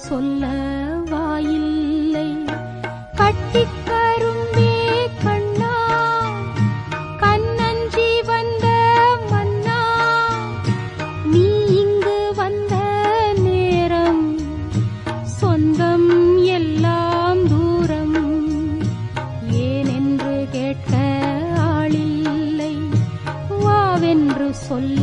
சொல்ல வாயில்லை. கட்டிக்கரும்பே கண்ணா, கண்ணஞ்சி வந்த மன்னா, நீ இங்கு வந்த நேரம் சொந்தம் எல்லாம் தூரம். ஏனென்று கேட்க ஆளில்லை, வாவென்று சொல்ல